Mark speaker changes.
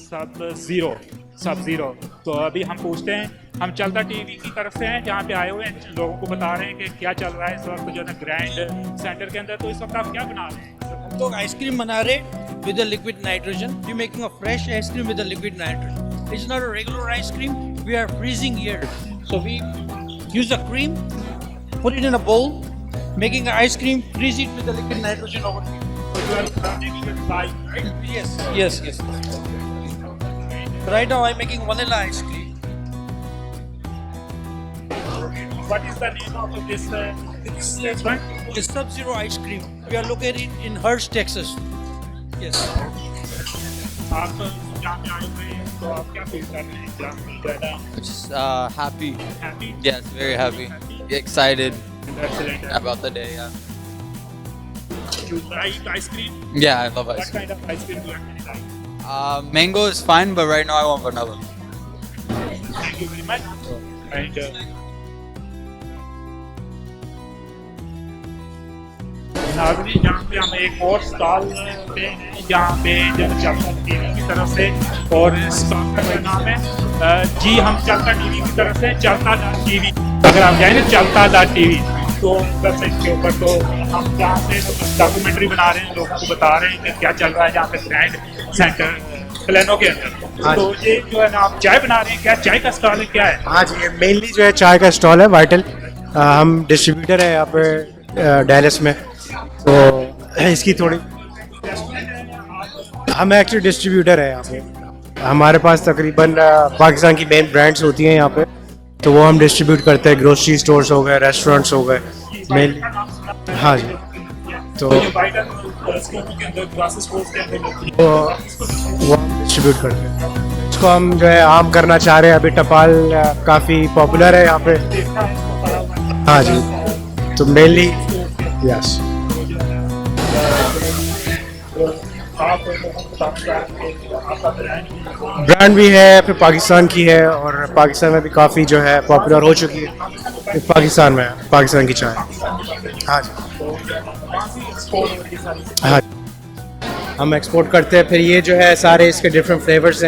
Speaker 1: सब ज़ीरो। तो अभी हम पूछते हैं, हम चलता टीवी की तरफ से हैं, जहाँ पे आए हुए हैं, लोगों को बता रहे हैं कि क्या चल रहा है इस वक्त जो है ना ग्रैंड सेंटर के अंदर। तो इस वक्त आप क्या बना रहे हैं?
Speaker 2: हम लोग आइसक्रीम बना रहे with a liquid nitrogen. We're making a fresh ice cream with a liquid nitrogen. It's not a regular ice cream. We are freezing here. So we use a cream, put it in a bowl, making an ice cream, freeze it with the liquid nitrogen over here.
Speaker 1: So you are making it live, right?
Speaker 2: Yes. Right now I'm making vanilla ice cream.
Speaker 1: What is the name of this restaurant?
Speaker 2: It's Sub-Zero ice cream. We are located in Hurst, Texas. Yes.
Speaker 1: आप जहाँ पे आए हुए हैं तो आप क्या feel कर रहे हैं? जहाँ पे जो है ना
Speaker 3: Just happy.
Speaker 1: happy?
Speaker 3: Yes, very happy. Excited
Speaker 1: Excellent.
Speaker 3: about the day. Yeah.
Speaker 1: You like ice cream?
Speaker 3: Yeah, I love
Speaker 1: What
Speaker 3: ice cream.
Speaker 1: kind of ice cream do you actually like?
Speaker 3: Mango is fine, but right now I want vanilla.
Speaker 1: Thank you very much. And नागरी जहाँ पे हम एक और stall पे हैं, जहाँ पे जब चलता टीवी की तरफ से, और स्टॉल का क्या नाम है? जी हम चलता टीवी की तरफ से, चलता टीवी। अगर आप जाए ना चलता टीवी तो वेबसाइट के ऊपर, तो हम जहाँ से डॉक्यूमेंट्री बना रहे हैं, लोगों को बता रहे हैं कि क्या चल रहा है जहाँ पे ग्रैंड सेंटर प्लानों के अंदर। तो ये जो है ना आप चाय बना रहे हैं, क्या चाय का स्टॉल है, क्या है?
Speaker 4: हाँ जी, ये मेनली जो है चाय का स्टॉल है वाइटल। हम डिस्ट्रीब्यूटर है यहाँ पे डैलस में, तो इसकी थोड़ी हम एक्चुअली डिस्ट्रीब्यूटर है यहाँ पे। हमारे पास तकरीबन पाकिस्तान की मेन ब्रांड्स होती हैं यहाँ पे, तो वो हम डिस्ट्रीब्यूट करते हैं। ग्रोसरी स्टोर्स हो गए, रेस्टोरेंट्स हो गए मेनली। हाँ जी, तो
Speaker 1: ये वाइटल स्टोर के अंदर, ग्लासेस स्टोर्स के अंदर
Speaker 4: वो हम डिस्ट्रीब्यूट करते हैं। इसको हम जो है आम करना चाह रहे हैं। अभी टपाल काफ़ी पॉपुलर है यहाँ पे। हाँ जी, तो मेनली यस।
Speaker 1: आप आपका ब्रांड
Speaker 4: ब्रांड भी है, फिर पाकिस्तान की है, और पाकिस्तान में भी काफ़ी जो है पॉपुलर हो चुकी है। पाकिस्तान में पाकिस्तान की चाय। हाँ जी, हाँ, हम एक्सपोर्ट करते हैं। फिर ये जो है सारे इसके डिफरेंट फ्लेवर्स हैं।